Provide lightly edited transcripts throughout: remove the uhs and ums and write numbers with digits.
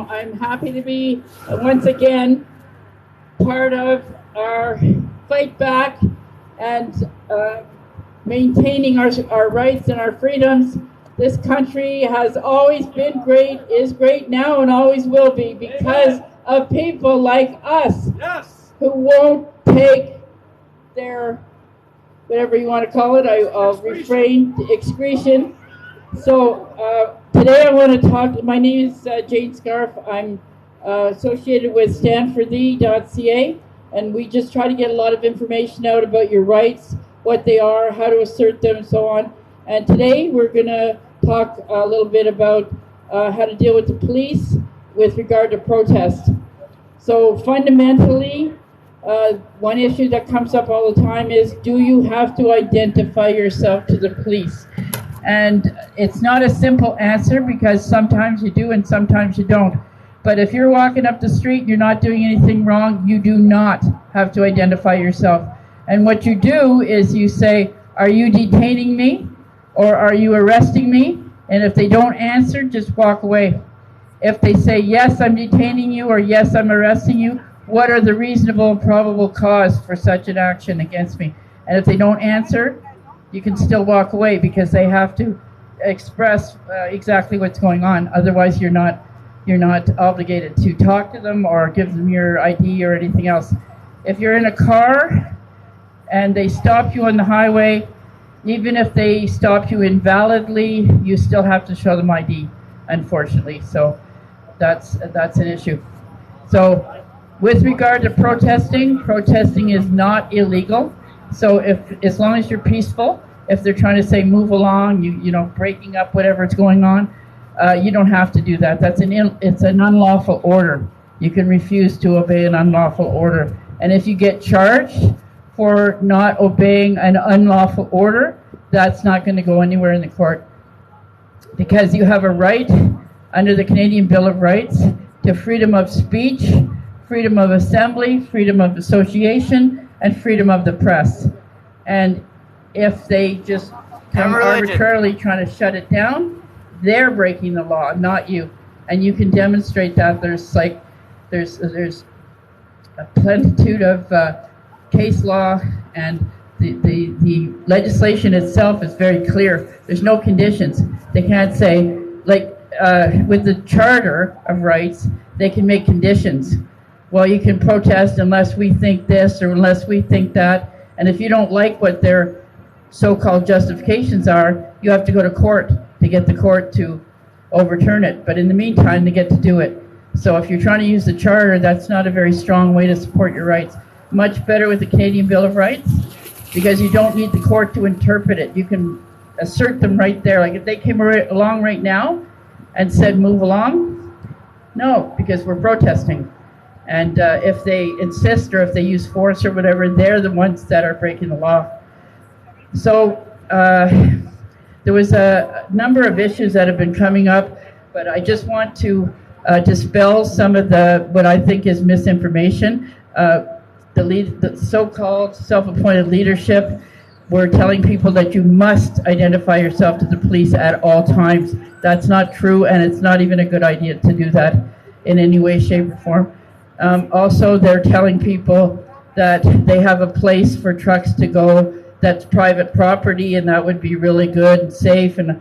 I'm happy to be once again part of our fight back and maintaining our rights and our freedoms. This country has always been great, is great now, and always will be because of people like us who won't take their, whatever you want to call it, I'll refrain, excretion. So today I want to talk, my name is Jane Scarf. I'm associated with StandForThee.ca, and we just try to get a lot of information out about your rights, what they are, how to assert them, and so on. And today we're going to talk a little bit about how to deal with the police with regard to protest. So fundamentally, one issue that comes up all the time is, do you have to identify yourself to the police? And it's not a simple answer because sometimes you do and sometimes you don't. But if you're walking up the street, you're not doing anything wrong, you do not have to identify yourself. And what you do is you say, are you detaining me or are you arresting me? And if they don't answer, just walk away. If they say, yes, I'm detaining you or yes, I'm arresting you, what are the reasonable and probable cause for such an action against me? And if they don't answer, you can still walk away because they have to express exactly what's going on. Otherwise, you're not obligated to talk to them or give them your ID or anything else. If you're in a car and they stop you on the highway, even if they stop you invalidly, you still have to show them ID, unfortunately. So that's an issue. So with regard to protesting is not illegal. So as long as you're peaceful, if they're trying to say move along, you know, breaking up whatever's going on, you don't have to do that. It's an unlawful order. You can refuse to obey an unlawful order. And if you get charged for not obeying an unlawful order, that's not going to go anywhere in the court, because you have a right under the Canadian Bill of Rights to freedom of speech, freedom of assembly, freedom of association, and freedom of the press. And if they just come arbitrarily trying to shut it down, they're breaking the law, not you. And you can demonstrate that. There's a plenitude of case law, and the legislation itself is very clear. There's no conditions. They can't say, like with the Charter of Rights, they can make conditions. Well, you can protest unless we think this or unless we think that. And if you don't like what their so-called justifications are, you have to go to court to get the court to overturn it. But in the meantime, they get to do it. So if you're trying to use the Charter, that's not a very strong way to support your rights. Much better with the Canadian Bill of Rights, because you don't need the court to interpret it. You can assert them right there. Like if they came along right now and said move along, no, because we're protesting. And if they insist or if they use force or whatever, they're the ones that are breaking the law. So there was a number of issues that have been coming up, but I just want to dispel some of what I think is misinformation. The so-called self-appointed leadership, we're telling people that you must identify yourself to the police at all times. That's not true, and it's not even a good idea to do that in any way, shape, or form. Also, they're telling people that they have a place for trucks to go that's private property, and that would be really good and safe, and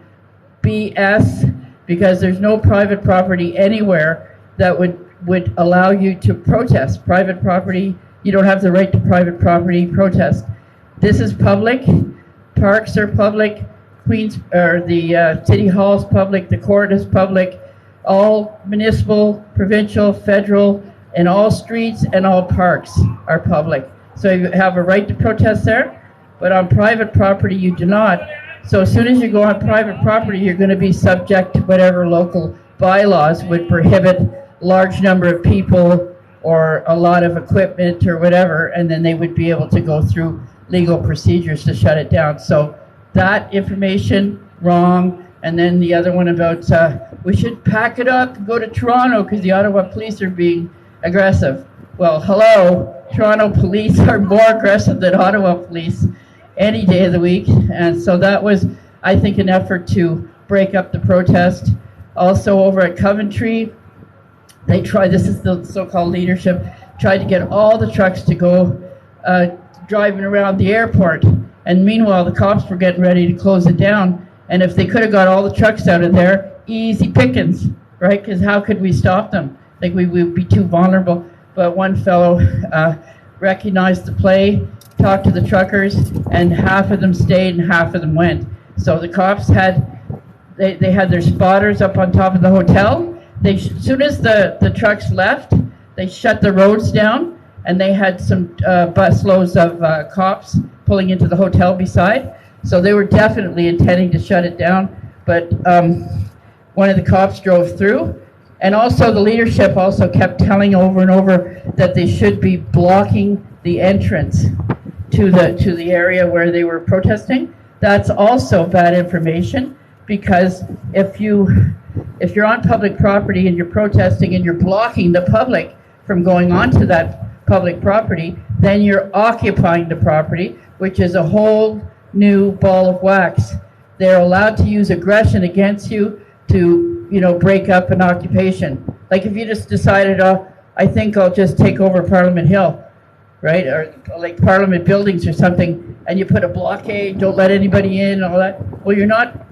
BS, because there's no private property anywhere that would allow you to protest. Private property, you don't have the right to private property protest. This is public. Parks are public. The City Hall is public. The court is public. All municipal, provincial, federal, and all streets and all parks are public. So you have a right to protest there, but on private property you do not. So as soon as you go on private property, you're going to be subject to whatever local bylaws would prohibit large number of people or a lot of equipment or whatever, and then they would be able to go through legal procedures to shut it down. So that information, wrong. And then the other one about we should pack it up and go to Toronto because the Ottawa police are being aggressive. Well, hello, Toronto police are more aggressive than Ottawa police any day of the week. And so that was, I think, an effort to break up the protest. Also over at Coventry, They tried, this is the so-called leadership, tried to get all the trucks to go driving around the airport. And meanwhile, the cops were getting ready to close it down. And if they could have got all the trucks out of there, easy pickings, right? Because how could we stop them? Like, we would be too vulnerable. But one fellow recognized the play, talked to the truckers, and half of them stayed and half of them went. So the cops had, they had their spotters up on top of the hotel. As soon as the trucks left, they shut the roads down, and they had some busloads of cops pulling into the hotel beside. So they were definitely intending to shut it down, but one of the cops drove through. And also the leadership also kept telling over and over that they should be blocking the entrance to the area where they were protesting. That's also bad information, because if you're on public property and you're protesting and you're blocking the public from going onto that public property, then you're occupying the property, which is a whole new ball of wax. They're allowed to use aggression against you to, break up an occupation. Like if you just decided, oh, I think I'll just take over Parliament Hill, right? Or like Parliament buildings or something, and you put a blockade, don't let anybody in, and all that. Well, you're not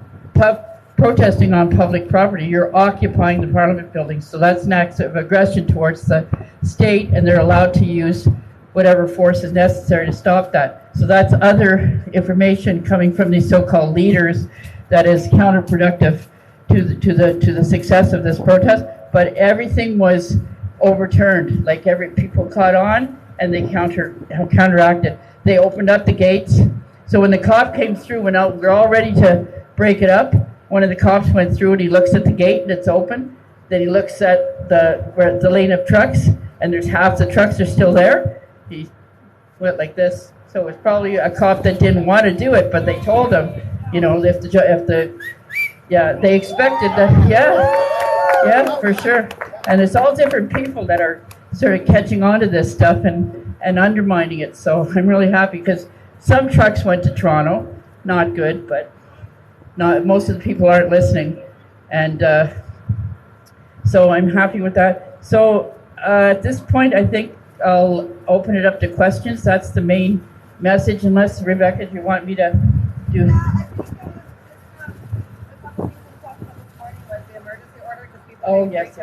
protesting on public property, you're occupying the Parliament buildings. So that's an act of aggression towards the state, and they're allowed to use whatever force is necessary to stop that. So that's other information coming from these so-called leaders that is counterproductive to the success of this protest. But everything was overturned. Like people caught on, and they counteracted. They opened up the gates. So when the cop came through, we're all ready to break it up. One of the cops went through and he looks at the gate and it's open. Then he looks at the lane of trucks, and there's half the trucks are still there. He went like this. So it was probably a cop that didn't want to do it, but they told him, they expected that. Yeah, for sure. And it's all different people that are sort of catching on to this stuff and undermining it. So I'm really happy, because some trucks went to Toronto, not good, but most of the people aren't listening. And so I'm happy with that. So at this point, I think I'll open it up to questions. That's the main message, unless, Rebecca, do you want me to do... Oh, yes.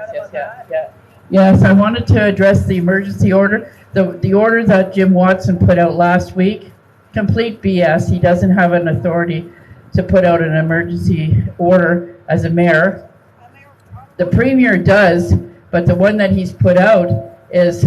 Yes, I wanted to address the emergency order. The order that Jim Watson put out last week, complete BS. He doesn't have an authority to put out an emergency order as a mayor. The premier does, but the one that he's put out is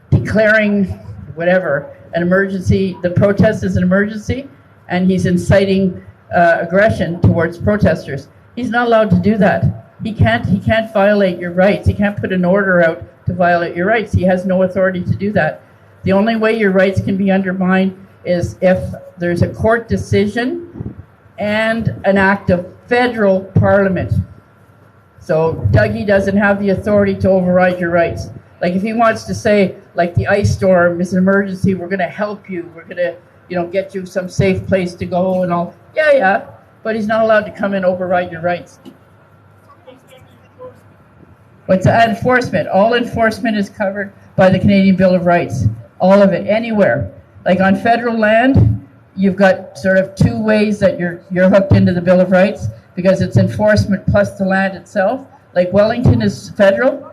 declaring an emergency. The protest is an emergency, and he's inciting aggression towards protesters. He's not allowed to do that. He can't violate your rights. He can't put an order out to violate your rights. He has no authority to do that. The only way your rights can be undermined is if there's a court decision and an act of federal parliament. So Dougie doesn't have the authority to override your rights. Like if he wants to say, like, the ice storm is an emergency, we're going to help you, we're going to, get you some safe place to go and all. Yeah, but he's not allowed to come and override your rights. What's enforcement? All enforcement is covered by the Canadian Bill of Rights. All of it, anywhere. Like on federal land, you've got sort of two ways that you're hooked into the Bill of Rights, because it's enforcement plus the land itself. Like Wellington is federal,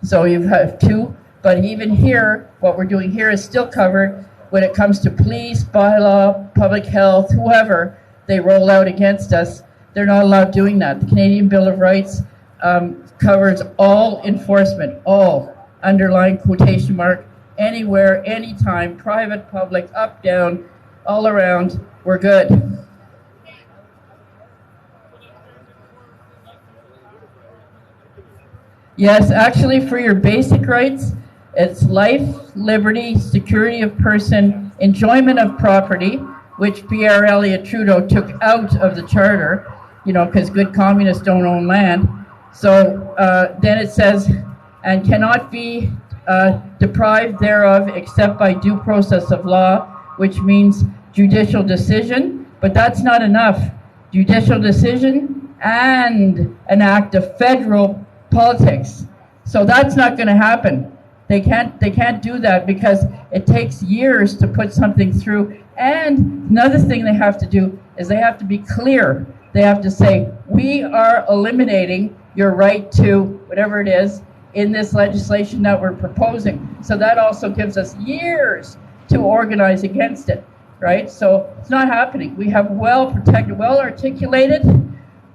so you have two. But even here, what we're doing here is still covered when it comes to police, bylaw, public health, whoever they roll out against us. They're not allowed doing that. The Canadian Bill of Rights covers all enforcement, all, underline quotation mark, anywhere, anytime, private, public, up, down, all around, we're good. Yes, actually for your basic rights, it's life, liberty, security of person, enjoyment of property, which Pierre Elliott Trudeau took out of the charter, because good communists don't own land. So then it says, and cannot be deprived thereof except by due process of law, which means judicial decision, but that's not enough. Judicial decision and an act of federal politics. So that's not going to happen. They can't do that because it takes years to put something through. And another thing they have to do is they have to be clear. They have to say, we are eliminating your right to whatever it is in this legislation that we're proposing. So that also gives us years to organize against it, right? So it's not happening. We have well protected, well articulated,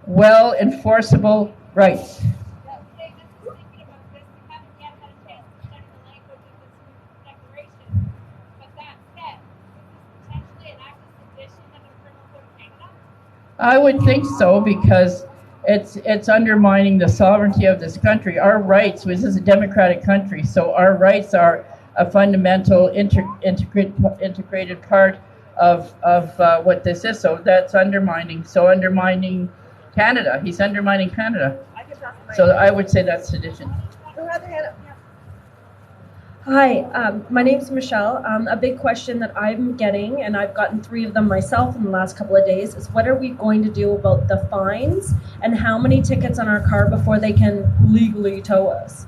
well enforceable rights. I would think so, because it's undermining the sovereignty of this country. Our rights, this is a democratic country, so our rights are a fundamental integrated part of what this is. So that's undermining Canada. He's undermining Canada. So I would say that's sedition. Hi, my name's Michelle. A big question that I'm getting, and I've gotten 3 of them myself in the last couple of days, is what are we going to do about the fines and how many tickets on our car before they can legally tow us?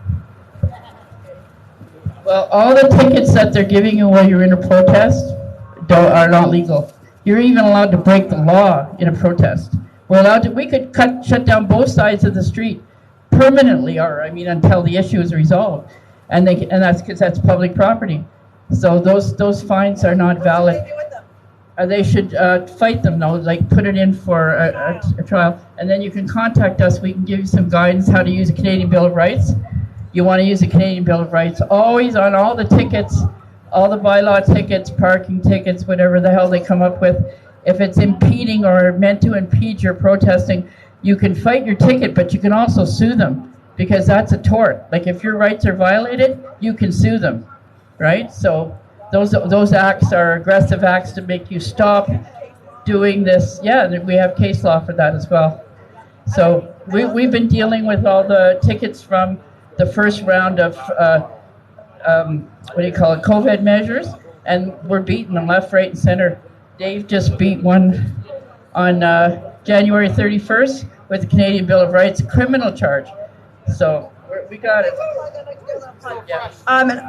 Well, all the tickets that they're giving you while you're in a protest are not legal. You're even allowed to break the law in a protest. We could shut down both sides of the street permanently, until the issue is resolved. And that's because that's public property. So those fines are not valid. What do they do with them? They should fight them, though, like put it in for a trial. And then you can contact us. We can give you some guidance how to use a Canadian Bill of Rights. You want to use a Canadian Bill of Rights, always on all the tickets, all the bylaw tickets, parking tickets, whatever the hell they come up with. If it's impeding or meant to impede your protesting, you can fight your ticket, but you can also sue them. Because that's a tort. Like if your rights are violated, you can sue them, right? So those acts are aggressive acts to make you stop doing this. Yeah, we have case law for that as well. So we've been dealing with all the tickets from the first round of COVID measures, and we're beating them left, right, and center. Dave just beat one on January 31st with the Canadian Bill of Rights criminal charge. So we got it. Yeah.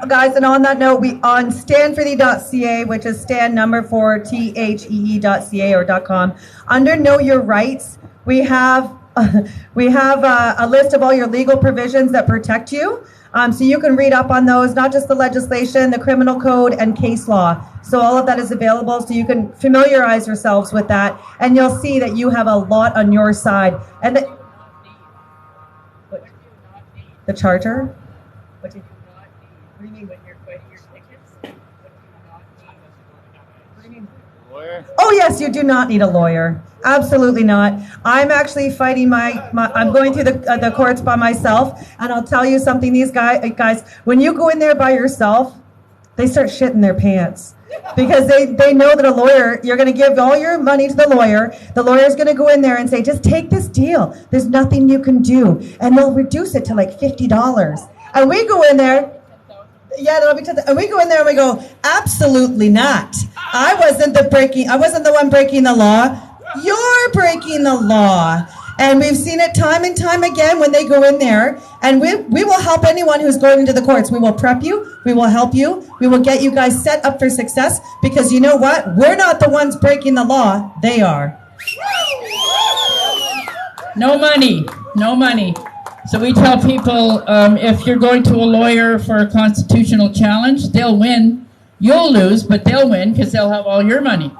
Guys, and on that note, we on standforthee.ca, which is stand number for THEE.ca or .com. Under Know Your Rights, we have a list of all your legal provisions that protect you. So you can read up on those, not just the legislation, the criminal code, and case law. So all of that is available, so you can familiarize yourselves with that, and you'll see that you have a lot on your side. And the charger? What do you not need? What do you mean when you're fighting your tickets? What do you not need? Lawyer? Oh yes, you do not need a lawyer. Absolutely not. I'm actually fighting I'm going through the courts by myself, and I'll tell you something, these guys, when you go in there by yourself, they start shitting their pants. Because they know that a lawyer, you're going to give all your money to the lawyer. The lawyer's going to go in there and say, just take this deal. There's nothing you can do. And they'll reduce it to like $50. And we go in there. Yeah, and we go in there and we go, absolutely not. I wasn't the one breaking the law. You're breaking the law. And we've seen it time and time again when they go in there. And we will help anyone who's going into the courts. We will prep you. We will help you. We will get you guys set up for success. Because you know what? We're not the ones breaking the law. They are. No money. No money. So we tell people, if you're going to a lawyer for a constitutional challenge, they'll win. You'll lose, but they'll win because they'll have all your money.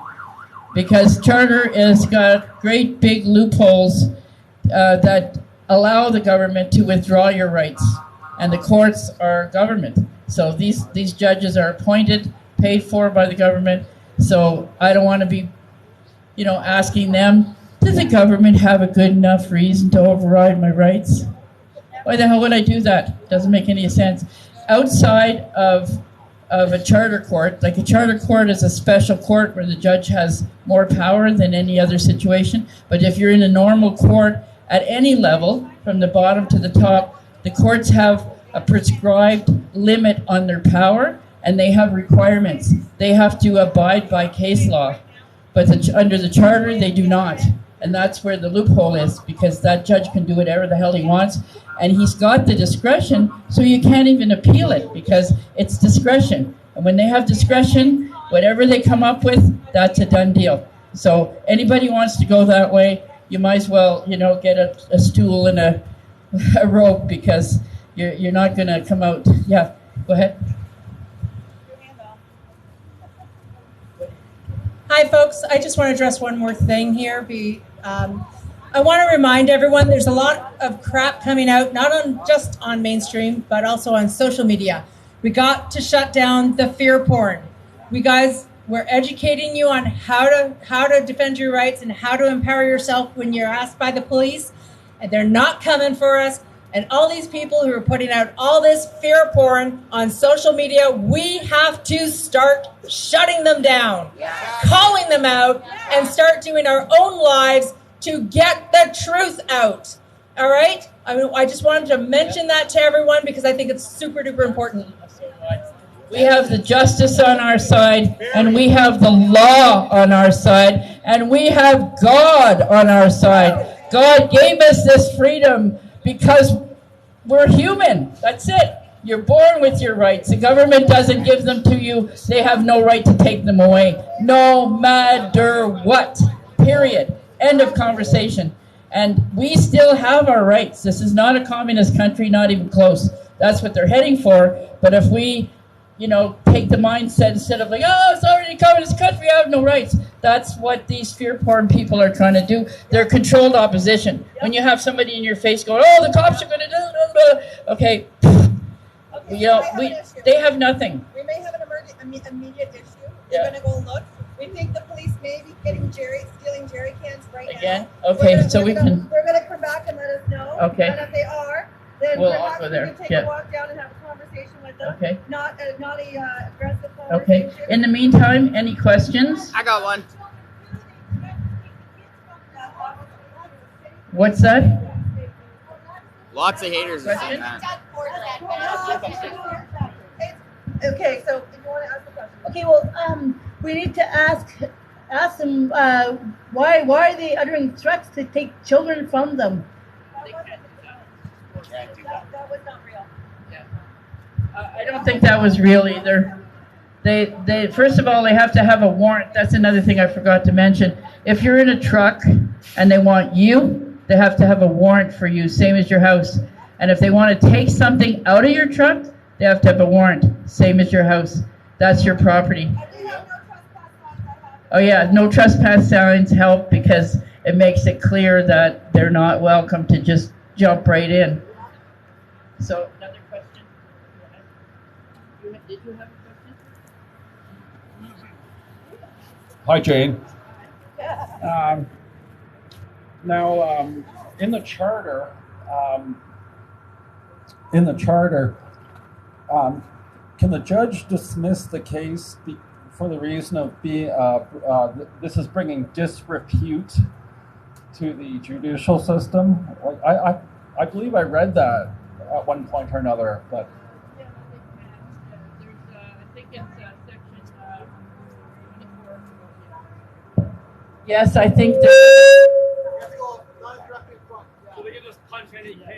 Because Charter has got great big loopholes that allow the government to withdraw your rights. And the courts are government. So these judges are appointed, paid for by the government. So I don't want to be, asking them, does the government have a good enough reason to override my rights? Why the hell would I do that? Doesn't make any sense. Outside of a charter court, like a charter court is a special court where the judge has more power than any other situation. But if you're in a normal court at any level, from the bottom to the top, the courts have a prescribed limit on their power, and they have requirements. They have to abide by case law. But under the charter, they do not. And that's where the loophole is, because that judge can do whatever the hell he wants, and he's got the discretion, so you can't even appeal it because it's discretion. And when they have discretion, whatever they come up with, that's a done deal. So anybody who wants to go that way, you might as well, get a stool and a rope, because you're not going to come out. Yeah, go ahead. Hi, folks. I just want to address one more thing here. I want to remind everyone there's a lot of crap coming out, not just on mainstream, but also on social media. We got to shut down the fear porn. We're educating you on how to defend your rights and how to empower yourself when you're asked by the police, and they're not coming for us. And all these people who are putting out all this fear porn on social media, we have to start shutting them down, calling them out, and start doing our own lives to get the truth out. All right? I just wanted to mention that to everyone because I think it's super duper important. We have the justice on our side, and we have the law on our side, and we have God on our side. God gave us this freedom because we're human. That's it. You're born with your rights. The government doesn't give them to you. They have no right to take them away, no matter what. Period. End of conversation. And we still have our rights. This is not a communist country, not even close. That's what they're heading for. But if we, take the mindset instead of like, oh, it's already a communist country, I have no rights. That's what these fear porn people are trying to do. They're controlled opposition. When you have somebody in your face going, oh, the cops are going to do, okay, they have nothing. We may have an immediate issue. We're going to go look. We think the police may be stealing jerry cans right again? now. Okay, We're going to come back and let us know. Okay. And if they are, then we'll perhaps all go we there. can take Yeah. a walk down and have a conversation with them. Okay. Not a aggressive conversation. Okay. In the meantime, any questions? I got one. What's that? Lots of haters are saying that. Okay, so if you want to ask a question. Okay, well, we need to ask them why are they uttering threats to take children from them? That was not real. I don't think that was real either. They first of all, they have to have a warrant. That's another thing I forgot to mention. If you're in a truck and they want you, they have to have a warrant for you, same as your house. And if they want to take something out of your truck, they have to have a warrant, same as your house. That's your property. Oh yeah, no trespass signs help because it makes it clear that they're not welcome to just jump right in. So, another question? Did you have a question? Hi, Jane. Now, in the charter, can the judge dismiss the case for the reason of this is bringing disrepute to the judicial system? Like, I believe I read that at one point or another, but. I think it's section 24. Yes, I think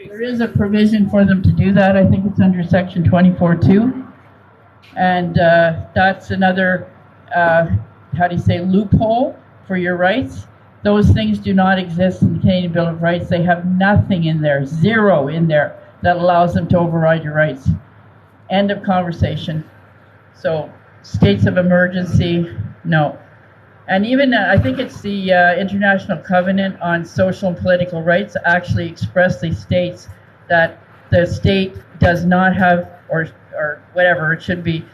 there is a provision for them to do that. I think it's under section 24.2. And that's another, loophole for your rights. Those things do not exist in the Canadian Bill of Rights. They have nothing in there, zero in there, that allows them to override your rights. End of conversation. So, states of emergency, no. And even, I think it's the International Covenant on Social and Political Rights actually expressly states that the state does not have, or whatever, it should be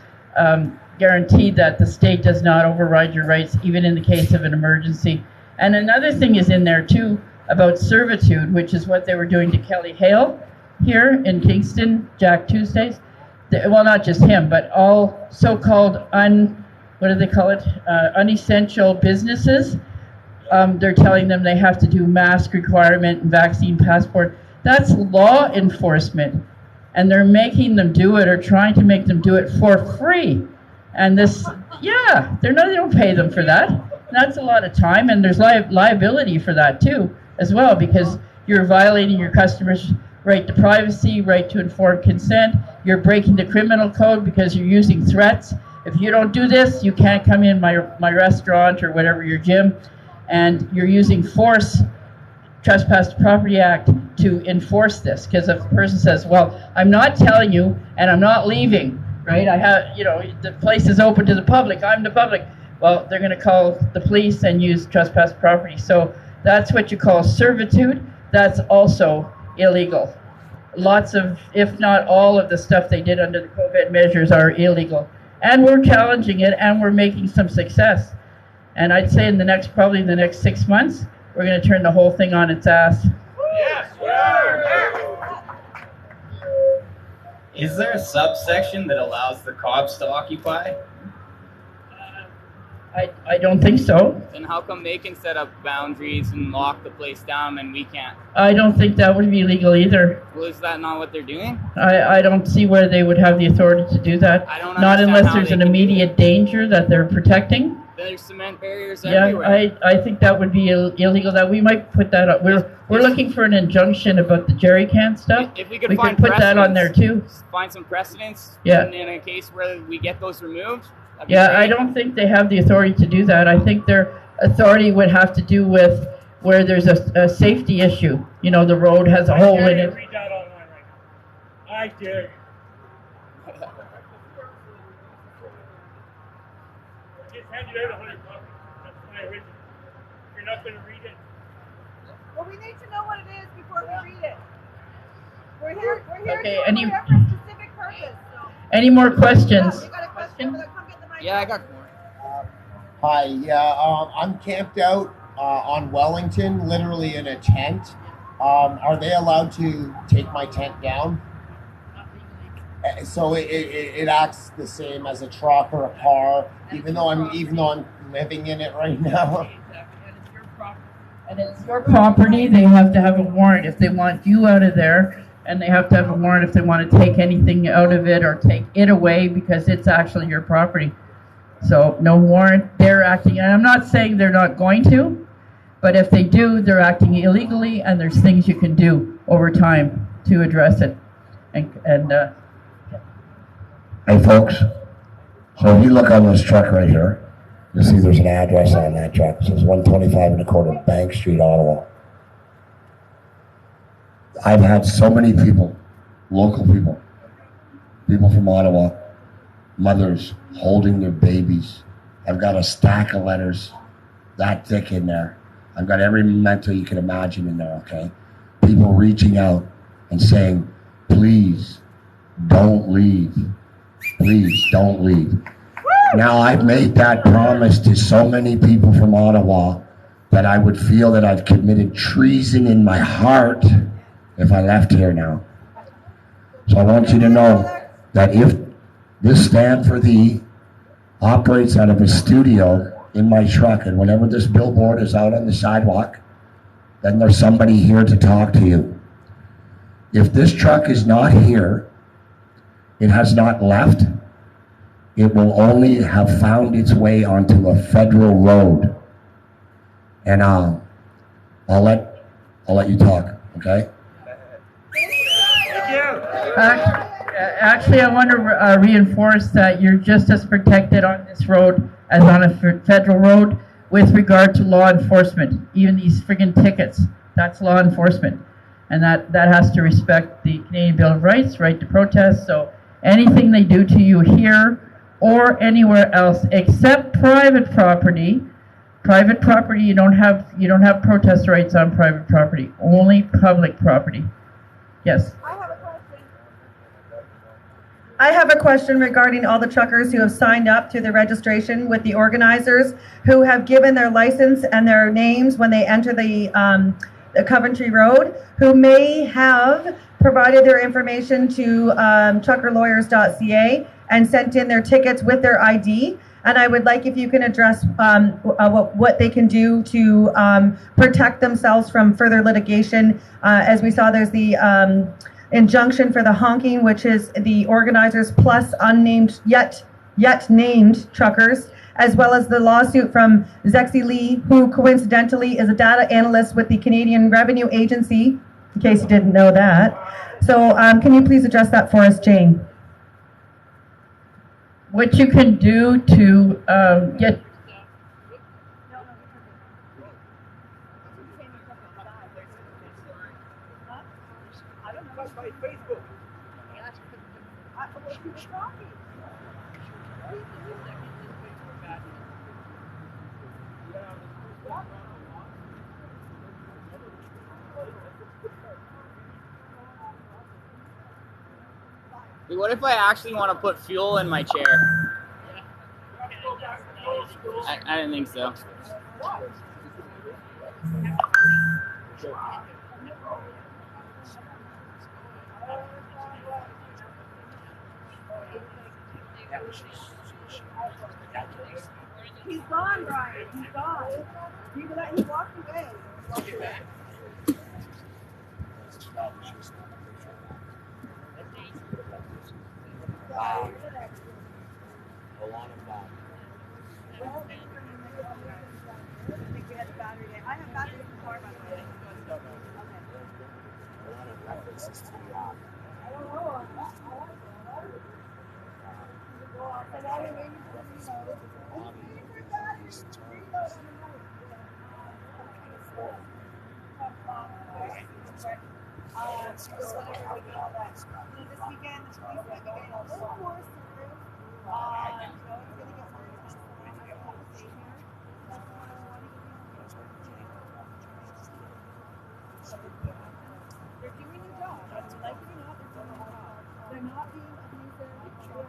guaranteed that the state does not override your rights, even in the case of an emergency. And another thing is in there, too, about servitude, which is what they were doing to Kelly Hale here in Kingston, Jack Tuesdays. Well, not just him, but all so-called unessential businesses. They're telling them they have to do mask requirement and vaccine passport. That's law enforcement. And they're making them do it, or trying to make them do it for free. And they don't pay them for that. That's a lot of time, and there's liability for that too, as well, because you're violating your customer's right to privacy, right to informed consent. You're breaking the criminal code because you're using threats. If you don't do this, you can't come in my restaurant or whatever, your gym, and you're using force, Trespass to Property Act, to enforce this. Because if a person says, well, I'm not telling you and I'm not leaving, right? I have, the place is open to the public, I'm the public. Well, they're going to call the police and use trespass property. So that's what you call servitude. That's also illegal. Lots of, if not all of the stuff they did under the COVID measures are illegal. And we're challenging it, and we're making some success. And I'd say probably in the next 6 months, we're going to turn the whole thing on its ass. Yes, is there a subsection that allows the cops to occupy? I don't think so. Then how come they can set up boundaries and lock the place down and we can't? I don't think that would be legal either. Well, is that not what they're doing? I don't see where they would have the authority to do that. I don't Not understand unless how there's they an can do immediate danger that they're protecting. There's cement barriers Yeah, everywhere. I think that would be illegal. That we might put that up. We're looking for an injunction about the jerry can stuff. If we could We find could put that on there too. Find some precedents. Yeah. In a case where we get those removed. Yeah, I don't think they have the authority to do that. I think their authority would have to do with where there's a safety issue. The road has a hole in it. Read that online right now. I dare you. Just hand you out 100 copies. That's my original. If you're not going to read it. Well, we need to know what it is before we read it. We're here Okay, for a specific purpose. So. Any more questions? You got a question? Come get the mic. Yeah, I got more. Hi, I'm camped out on Wellington, literally in a tent. Are they allowed to take my tent down? So it acts the same as a truck or a car, even though I'm living in it right now. And it's your property. They have to have a warrant if they want you out of there, and they have to have a warrant if they want to take anything out of it or take it away because it's actually your property. So no warrant. They're acting, and I'm not saying they're not going to, but if they do, they're acting illegally, and there's things you can do over time to address it. Hey folks, so if you look on this truck right here, you'll see there's an address on that truck. It says 125 and a quarter Bank Street, Ottawa. I've had so many people, local people from Ottawa, mothers holding their babies. I've got a stack of letters that thick in there. I've got every memento you can imagine in there, okay? People reaching out and saying, please don't leave. Please don't leave. Now, I've made that promise to so many people from Ottawa that I would feel that I've committed treason in my heart if I left here now. So I want you to know that if this Stand for Thee operates out of a studio in my truck, and whenever this billboard is out on the sidewalk, then there's somebody here to talk to you. If this truck is not here, it has not left, it will only have found its way onto a federal road. And I'll let you talk, okay? Actually, I want to reinforce that you're just as protected on this road as on a federal road with regard to law enforcement. Even these friggin' tickets, that's law enforcement. And that has to respect the Canadian Bill of Rights, right to protest. So anything they do to you here or anywhere else except private property, you don't have protest rights on private property, only public property. Yes. I have a question regarding all the truckers who have signed up to the registration with the organizers, who have given their license and their names when they enter the Coventry Road, who may have provided their information to truckerlawyers.ca and sent in their tickets with their ID. And I would like if you can address what they can do to protect themselves from further litigation. As we saw, there's the injunction for the honking, which is the organizers plus unnamed yet named truckers. as well as the lawsuit from Zexi Lee, who coincidentally is a data analyst with the Canadian Revenue Agency, in case you didn't know that. So can you please address that for us, Jane? What you can do to get Dude, what if I actually want to put fuel in my chair? I didn't think so. He's gone, Brian. He's gone. He walked away. Wow. A lot of that. I think we had a battery day. I have batteries in the car, by the way. A lot of references to the app. This weekend, the police might be getting a little more assertive. It's going to get more intense. They're doing their job. Like it or not, they're doing their job. They're not being abusive. They're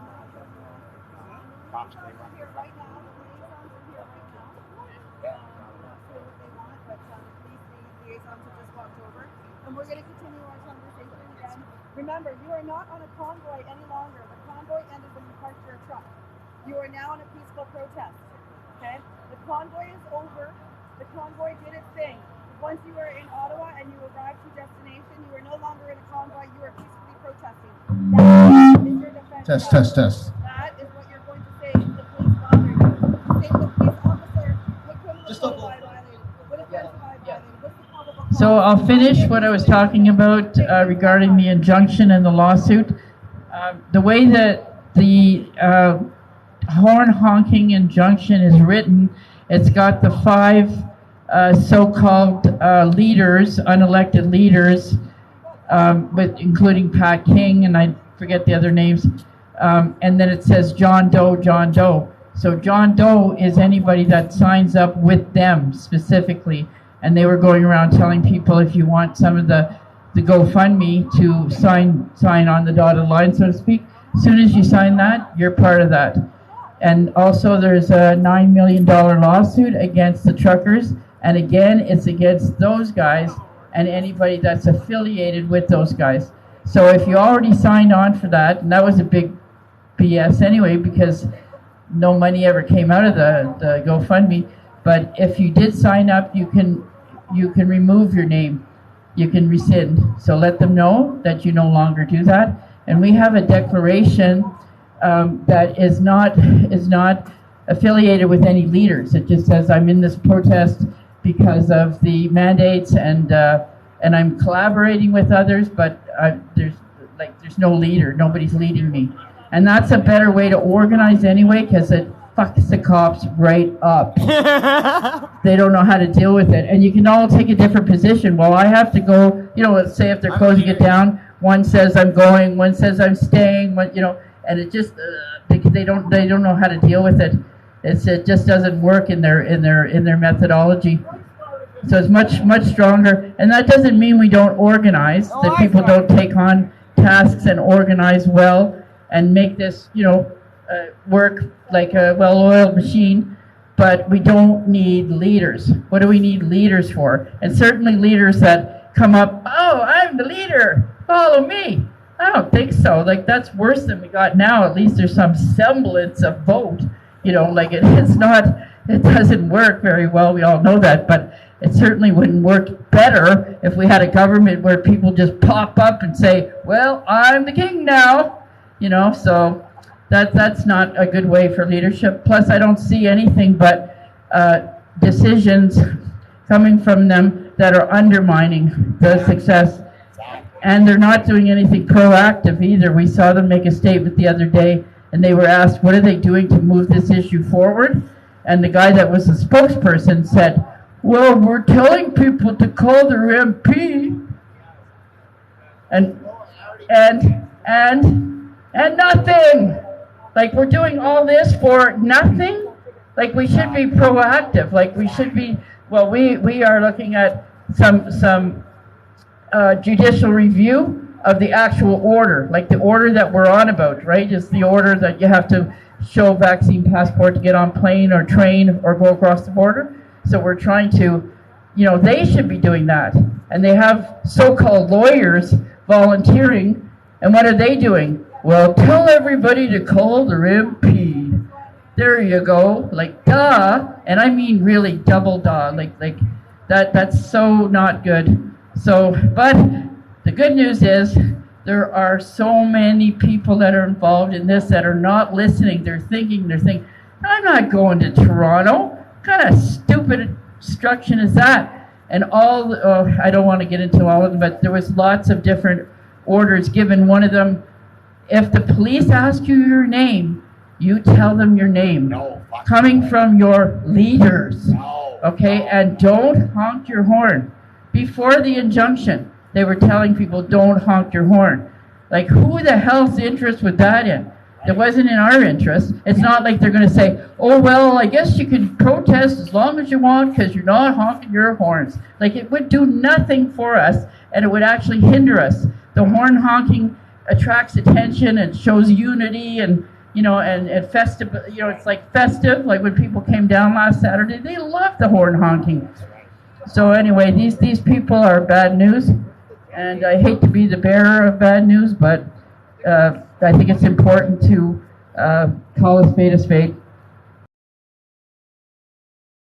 not here right now. The liaisons are here right now. I'm not sure what they want, but the police liaisons have just walked over. And we're going to continue our conversation again. Remember, you are not on a convoy any longer. The convoy ended when you parked your truck. You are now on a peaceful protest. Okay? The convoy is over. The convoy did its thing. Once you were in Ottawa and you arrived to your destination, you were no longer in a convoy. You were peacefully protesting. That is your defense. Test. That is what you're going to say to the police bothering you. Say to the police officer, what criminal code have I violated? What offense have I violated? What's the probable cause? So I'll finish what I was talking about regarding the injunction and the lawsuit. The way that the horn honking injunction is written, it's got the 5 so-called leaders, unelected leaders, with including Pat King, and I forget the other names, and then it says John Doe, John Doe. So John Doe is anybody that signs up with them specifically, and they were going around telling people, if you want some of the GoFundMe, to sign on the dotted line, so to speak. As soon as you sign that, you're part of that. And also there's a $9 million lawsuit against the truckers. And again, it's against those guys and anybody that's affiliated with those guys. So if you already signed on for that, and that was a big BS anyway, because no money ever came out of the GoFundMe. But if you did sign up, you can remove your name. You can rescind. So let them know that you no longer do that. And we have a declaration that is not affiliated with any leaders. It just says, I'm in this protest because of the mandates, and I'm collaborating with others, but there's no leader. Nobody's leading me. And that's a better way to organize anyway, because it fucks the cops right up. They don't know how to deal with it. And you can all take a different position. Well, I have to go, let's say if they're closing it down, one says I'm going, one says I'm staying, and it just, they don't know how to deal with it. It just doesn't work in their methodology. So it's much stronger, and that doesn't mean we don't organize. That people don't take on tasks and organize well and make this, work like a well-oiled machine. But we don't need leaders. What do we need leaders for? And certainly leaders that come up, oh, I'm the leader, follow me. I don't think so. That's worse than we got now. At least there's some semblance of vote. It doesn't work very well. We all know that, but it certainly wouldn't work better if we had a government where people just pop up and say, well, I'm the king now, so That's not a good way for leadership. Plus, I don't see anything but decisions coming from them that are undermining the success. And they're not doing anything proactive either. We saw them make a statement the other day, and they were asked, what are they doing to move this issue forward? And the guy that was the spokesperson said, well, we're telling people to call their MP. And nothing. Like, we're doing all this for nothing? Like, we should be proactive. Like, we should be, well, we are looking at some judicial review of the actual order, like the order that we're on about, right? Is the order that you have to show vaccine passport to get on plane or train or go across the border. So we're trying to, they should be doing that. And they have so-called lawyers volunteering. And what are they doing? Well, tell everybody to call their MP. There you go. Like, duh. And I mean really double duh. Like that's so not good. So, but the good news is there are so many people that are involved in this that are not listening. They're thinking, I'm not going to Toronto. What kind of stupid instruction is that? And I don't want to get into all of them, but there was lots of different orders given. One of them, if the police ask you your name, you tell them your name. No, coming from your leaders. Okay? And don't honk your horn. Before the injunction, they were telling people, don't honk your horn. Like, who the hell's interest was that in? It wasn't in our interest. It's not like they're going to say, oh, well, I guess you can protest as long as you want because you're not honking your horns. Like, it would do nothing for us, and it would actually hinder us. The horn honking attracts attention and shows unity and, and festive, it's like festive. Like when people came down last Saturday, they loved the horn honking. So anyway, these people are bad news, and I hate to be the bearer of bad news, but I think it's important to call a spade a spade.